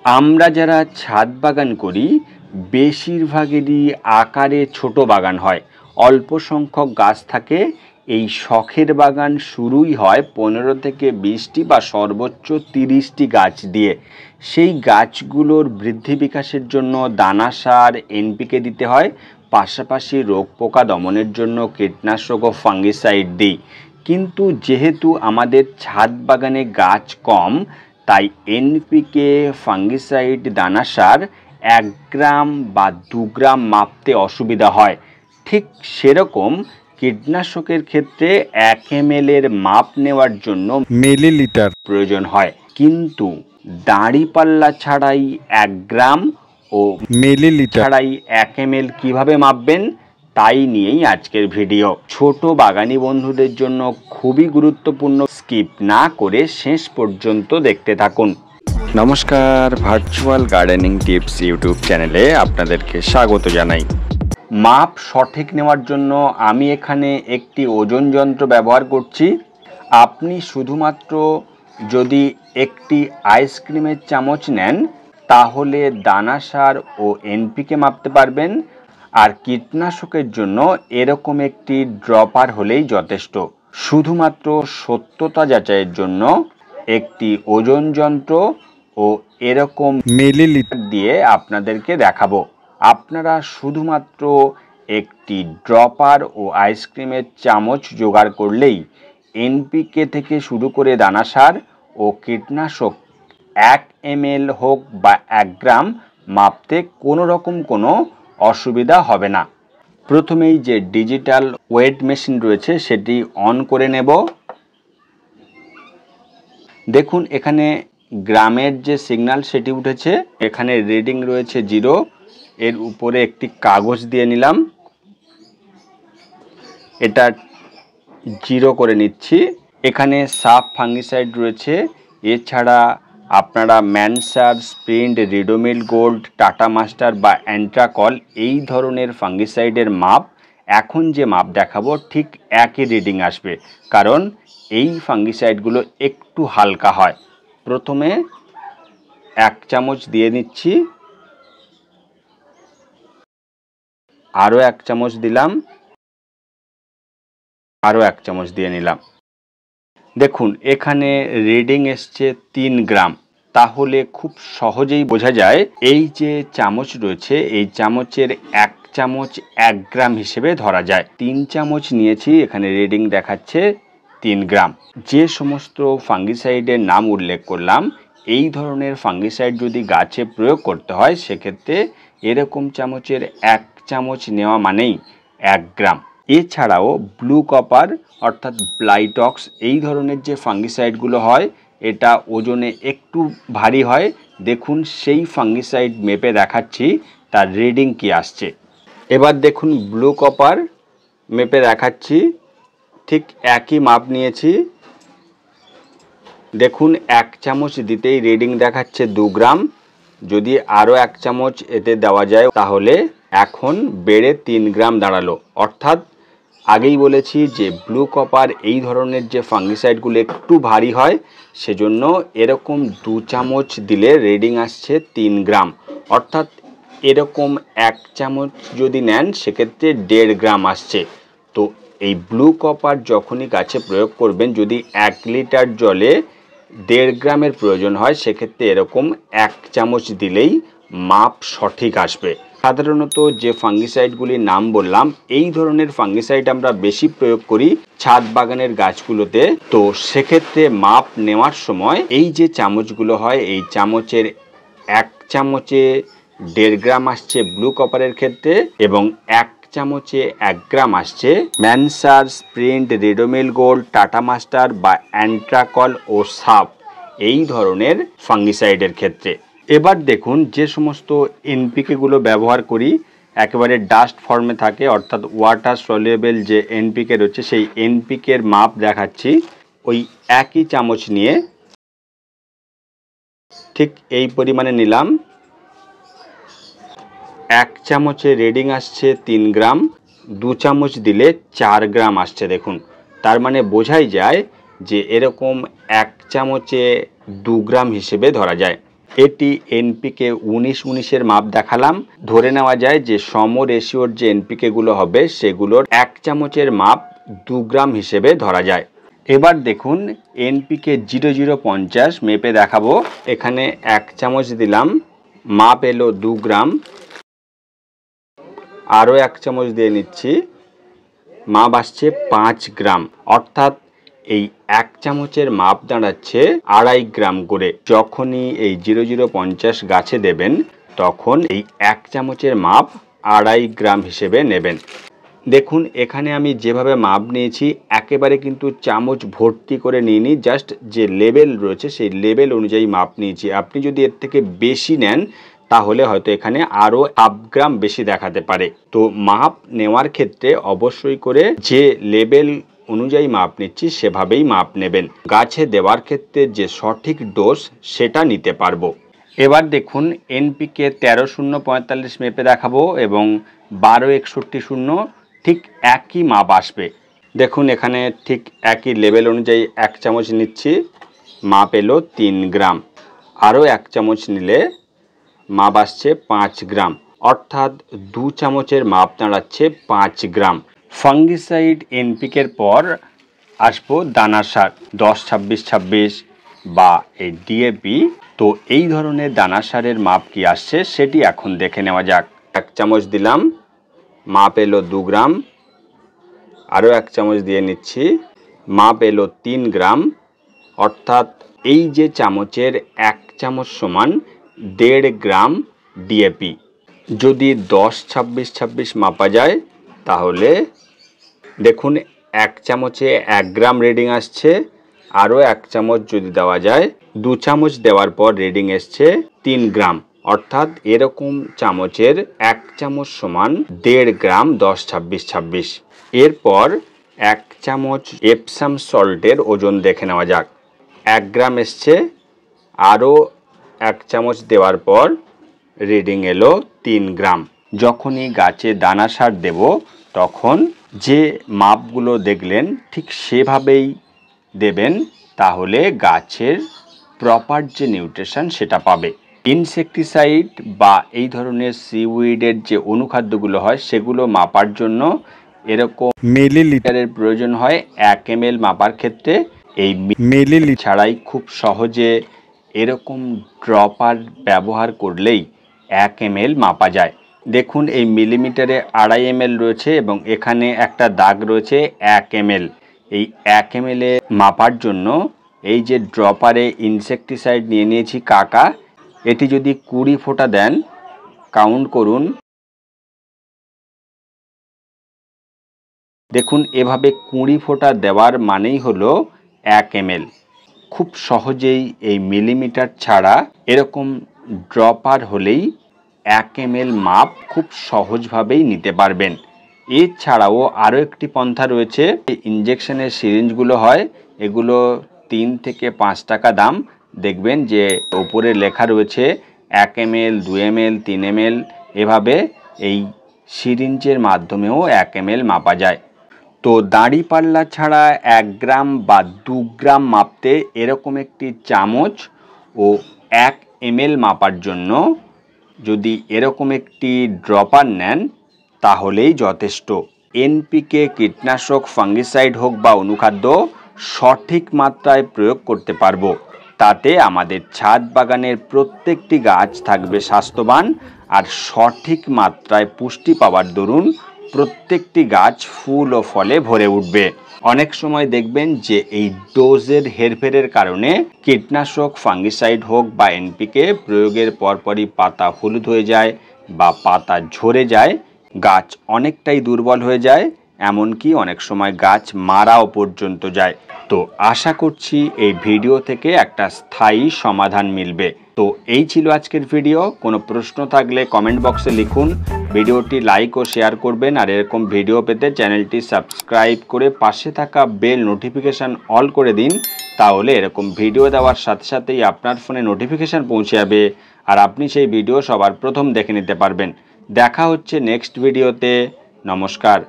আমরা যারা ছাদ বাগান করি বেশিরভাগেরই আকারে ছোট বাগান হয়, অল্প সংখ্যক গাছ থাকে। এই শখের বাগান শুরুই হয় 15 থেকে 20টি বা সর্বোচ্চ 30টি গাছ দিয়ে। সেই গাছগুলোর বৃদ্ধি বিকাশের জন্য দানা সার এনপিকে দিতে হয়, পাশাপাশি রোগ পোকা দমনের জন্য কীটনাশক ও ফাঙ্গিসাইড দিই। কিন্তু যেহেতু আমাদের ছাদ বাগানে গাছ কম, তাই এনপিকে, ফাঙ্গিসাইড, দানা সার 1 গ্রাম বা 2 গ্রাম মাপতে অসুবিধা হয়। ঠিক সেরকম কীটনাশকের ক্ষেত্রে 1 ml এর মাপ নেওয়ার জন্য মিলিলিটার প্রয়োজন হয়, কিন্তু দাঁড়িপাল্লা ছাড়াই 1 গ্রাম ও মিলিলিটার ছাড়াই 1 ml কিভাবে মাপবেন তাই নিয়েই আজকের ভিডিও। ছোট বাগানি বন্ধুদের জন্য খুবই গুরুত্বপূর্ণ, স্কিপ না করে শেষ পর্যন্ত দেখতে থাকুন। নমস্কার, ভার্চুয়াল গার্ডেনিং টিপস ইউটিউব চ্যানেলে আপনাদেরকে স্বাগত জানাই। মাপ সঠিক নেওয়ার জন্য আমি এখানে একটি ওজন যন্ত্র ব্যবহার করছি। আপনি শুধুমাত্র যদি একটি আইসক্রিমের চামচ নেন তাহলে দানা সার ও এনপিকে মাপতে পারবেন, আর কীটনাশকের জন্য এরকম একটি ড্রপার হলেই যথেষ্ট। শুধুমাত্র সত্যতা যাচাইয়ের জন্য একটি ওজন যন্ত্র ও এরকম মিলিলিটার দিয়ে আপনাদেরকে দেখাবো। আপনারা শুধুমাত্র একটি ড্রপার ও আইসক্রিমের চামচ জোগাড় করলেই এনপিকে থেকে শুরু করে দানা সার ও কীটনাশক 1 ml হোক বা 1 গ্রাম মাপতে কোনো রকম কোনো অসুবিধা হবে না। প্রথমেই যে ডিজিটাল ওয়েট মেশিন রয়েছে সেটি অন করে নেব। দেখুন এখানে গ্রামের যে সিগন্যাল সেটি উঠেছে, এখানে রিডিং রয়েছে 0। এর উপরে একটি কাগজ দিয়ে নিলাম, এটা 0 করে নিচ্ছি। এখানে সাব ফাঙ্গিসাইড রয়েছে, এছাড়া আপনারা ম্যানসার, Sprint, Ridomil Gold, Tata Master বা অ্যান্ট্রাকল এই ধরনের ফাঙ্গিসাইডের মাপ এখন যে মাপ দেখাবো ঠিক একই রিডিং আসবে, কারণ এই ফাঙ্গিসাইডগুলো একটু হালকা হয়। প্রথমে 1 চামচ দিয়ে নিচ্ছি, আরও 1 চামচ দিলাম, আরও 1 চামচ দিয়ে নিলাম। দেখুন এখানে রিডিং এসছে 3 গ্রাম। তাহলে খুব সহজেই বোঝা যায় এই যে চামচ রয়েছে এই চামচের 1 চামচ 1 গ্রাম হিসেবে ধরা যায়। 3 চামচ নিয়েছি, এখানে রিডিং দেখাচ্ছে 3 গ্রাম। যে সমস্ত ফাঙ্গিসাইডের নাম উল্লেখ করলাম, এই ধরনের ফাঙ্গিসাইড যদি গাছে প্রয়োগ করতে হয় সেক্ষেত্রে এরকম চামচের 1 চামচ নেওয়া মানেই 1 গ্রাম। এছাড়াও ব্লু কপার অর্থাৎ ব্লাইটক্স এই ধরনের যে ফাঙ্গিসাইডগুলো হয় এটা ওজনে একটু ভারী হয়। দেখুন সেই ফাঙ্গিসাইড মেপে দেখাচ্ছি তার রিডিং কি আসছে। এবার দেখুন ব্লু কপার মেপে দেখাচ্ছি, ঠিক একই মাপ নিয়েছি। দেখুন 1 চামচ দিতেই রিডিং দেখাচ্ছে 2 গ্রাম। যদি আরও 1 চামচ এতে দেওয়া যায় তাহলে এখন বেড়ে 3 গ্রাম দাঁড়ালো। অর্থাৎ আগেই বলেছি যে ব্লু কপার এই ধরনের যে ফাঙ্গিসাইডগুলো একটু ভারী হয়, সেজন্য এরকম 2 চামচ দিলে রিডিং আসছে 3 গ্রাম। অর্থাৎ এরকম 1 চামচ যদি নেন সেক্ষেত্রে 1.5 গ্রাম আসছে। তো এই ব্লু কপার যখনই গাছে প্রয়োগ করবেন, যদি 1 লিটার জলে 1.5 গ্রামের প্রয়োজন হয় সেক্ষেত্রে এরকম 1 চামচ দিলেই মাপ সঠিক আসবে। সাধারণত যে ফাঙ্গিসাইডগুলির নাম বললাম এই ধরনের ফাঙ্গিসাইড আমরা বেশি প্রয়োগ করি ছাদ বাগানের গাছগুলোতে। তো সেক্ষেত্রে মাপ নেওয়ার সময় এই যে চামচগুলো হয় এই চামচের 1 চামচে 1.5 গ্রাম আসছে ব্লু কপারের ক্ষেত্রে, এবং 1 চামচে 1 গ্রাম আসছে ম্যানসার, Sprint, Ridomil Gold, Tata Master বা অ্যান্ট্রাকল ও সাব এই ধরনের ফাঙ্গিসাইডের ক্ষেত্রে। এবার দেখুন যে সমস্ত এনপিকেগুলো ব্যবহার করি একেবারে ডাস্ট ফর্মে থাকে, অর্থাৎ ওয়াটার সলিউবেল যে এনপিকে রয়েছে সেই এনপিকের মাপ দেখাচ্ছি। ওই একই চামচ নিয়ে ঠিক এই পরিমাণে নিলাম। 1 চামচে রিডিং আসছে 3 গ্রাম, 2 চামচ দিলে 4 গ্রাম আসছে। দেখুন তার মানে বোঝাই যায় যে এরকম 1 চামচে 2 গ্রাম হিসেবে ধরা যায়। এটি এনপিকে 19-19-এর মাপ দেখালাম। ধরে নেওয়া যায় যে সম রেশিওর যে এনপিকেগুলো হবে সেগুলোর 1 চামচের মাপ 2 গ্রাম হিসেবে ধরা যায়। এবার দেখুন এনপিকে 0050 মেপে দেখাবো। এখানে 1 চামচ দিলাম, মাপ এলো 2 গ্রাম। আরও 1 চামচ দিয়ে নিচ্ছি, মাপ আসছে 5 গ্রাম। অর্থাৎ এই 1 চামচের মাপ দাঁড়াচ্ছে 2.5 গ্রাম করে। যখনই এই 0050 গাছে দেবেন তখন এই 1 চামচের মাপ 2.5 গ্রাম হিসেবে নেবেন। দেখুন এখানে আমি যেভাবে মাপ নিয়েছি একেবারে কিন্তু চামচ ভর্তি করে নিইনি, জাস্ট যে লেবেল রয়েছে সেই লেবেল অনুযায়ী মাপ নিয়েছি। আপনি যদি এর থেকে বেশি নেন তাহলে হয়তো এখানে আরও 1/2 গ্রাম বেশি দেখাতে পারে। তো মাপ নেওয়ার ক্ষেত্রে অবশ্যই করে যে লেবেল অনুযায়ী মাপ নিচ্ছি সেভাবেই মাপ নেবেন। গাছে দেওয়ার ক্ষেত্রে যে সঠিক ডোজ সেটা নিতে পারবো। এবার দেখুন এনপিকে 13-0-45 মেপে দেখাবো এবং 12-61-0 ঠিক একই মাপ আসবে। দেখুন এখানে ঠিক একই লেভেল অনুযায়ী 1 চামচ নিচ্ছি, মাপ এলো 3 গ্রাম। আরও 1 চামচ নিলে মাপ আসছে 5 গ্রাম। অর্থাৎ 2 চামচের মাপ দাঁড়াচ্ছে 5 গ্রাম। ফাঙ্গিসাইড এনপিকের পর আসবো দানা সার 10-26-26 বা এই ডিএপি। তো এই ধরনের দানা সারের মাপ কি আসছে সেটি এখন দেখে নেওয়া যাক। 1 চামচ দিলাম, মাপ এলো 2 গ্রাম। আরও 1 চামচ দিয়ে নিচ্ছি, মাপ এলো 3 গ্রাম। অর্থাৎ এই যে চামচের 1 চামচ সমান 1.5 গ্রাম ডিএপি। যদি 10-26-26 মাপা যায় তাহলে দেখুন 1 চামচে 1 গ্রাম রিডিং আসছে। আরও 1 চামচ যদি দেওয়া যায়, 2 চামচ দেওয়ার পর রিডিং এসছে 3 গ্রাম। অর্থাৎ এরকম চামচের 1 চামচ সমান 1.5 গ্রাম 10-26-26। এরপর 1 চামচ এপসাম সল্টের ওজন দেখে নেওয়া যাক। 1 গ্রাম এসছে, আরও 1 চামচ দেওয়ার পর রিডিং এলো 3 গ্রাম। যখনই গাছে দানা সার দেব তখন যে মাপগুলো দেখলেন ঠিক সেভাবেই দেবেন, তাহলে গাছের প্রপার যে নিউট্রিশন সেটা পাবে। ইনসেকটিসাইড বা এই ধরনের সিউইডের যে অনুখাদ্যগুলো হয় সেগুলো মাপার জন্য এরকম মিলিলিটারের প্রয়োজন হয় 1 ml মাপার ক্ষেত্রে। এই মিলিলিটার ছাড়াই খুব সহজে এরকম ড্রপার ব্যবহার করলেই 1 ml মাপা যায়। দেখুন এই মিলিমিটারে 2.5 ml রয়েছে এবং এখানে একটা দাগ রয়েছে 1 ml। এই 1 ml এ মাপার জন্য এই যে ড্রপারে ইনসেকটিসাইড নিয়ে নিয়েছি কাকা, এটি যদি 20 ফোঁটা দেন, কাউন্ট করুন। দেখুন এভাবে 20 ফোঁটা দেওয়ার মানেই হলো 1 ml। খুব সহজেই এই মিলিমিটার ছাড়া এরকম ড্রপার হলেই 1 ml মাপ খুব সহজভাবেই নিতে পারবেন। এছাড়াও আরও একটি পন্থা রয়েছে, ইনজেকশনের সিরিঞ্জগুলো হয়, এগুলো 3 থেকে 5 টাকা দাম। দেখবেন যে উপরে লেখা রয়েছে 1 ml, 2 ml, 3 ml। এভাবে এই সিরিঞ্জের মাধ্যমেও 1 ml মাপা যায়। তো দাঁড়িপাল্লা ছাড়া 1 গ্রাম বা 2 গ্রাম মাপতে এরকম একটি চামচ ও 1 ml মাপার জন্য যদি এরকম একটি ড্রপার নেন তাহলেই যথেষ্ট। এনপিকে কীটনাশক ফাঙ্গিসাইড হোক বা অনুখাদ্য সঠিক মাত্রায় প্রয়োগ করতে পারবো। তাতে আমাদের ছাদ বাগানের প্রত্যেকটি গাছ থাকবে স্বাস্থ্যবান আর সঠিক মাত্রায় পুষ্টি পাওয়ার দরুন প্রত্যেকটি গাছ ফুল ও ফলে ভরে উঠবে। অনেক সময় দেখবেন যে এই ডোজের হেরফেরের কারণে কীটনাশক ফাঙ্গিসাইড হোক বা এনপিকে প্রয়োগের পরপরই পাতা হলুদ হয়ে যায় বা পাতা ঝরে যায়, গাছ অনেকটাই দুর্বল হয়ে যায়, এমনকি অনেক সময় গাছ মারাও পর্যন্ত যায়। তো আশা করছি এই ভিডিও থেকে একটা স্থায়ী সমাধান মিলবে। তো এই ছিল আজকের ভিডিও। কোনো প্রশ্ন থাকলে কমেন্ট বক্সে লিখুন। ভিডিওটি লাইক ও শেয়ার করবেন আর এরকম ভিডিও পেতে চ্যানেলটি সাবস্ক্রাইব করে পাশে থাকা বেল নোটিফিকেশান অল করে দিন। তাহলে এরকম ভিডিও দেওয়ার সাথে সাথেই আপনার ফোনে নোটিফিকেশান পৌঁছে যাবে আর আপনি সেই ভিডিও সবার প্রথম দেখে নিতে পারবেন। দেখা হচ্ছে নেক্সট ভিডিওতে। নমস্কার।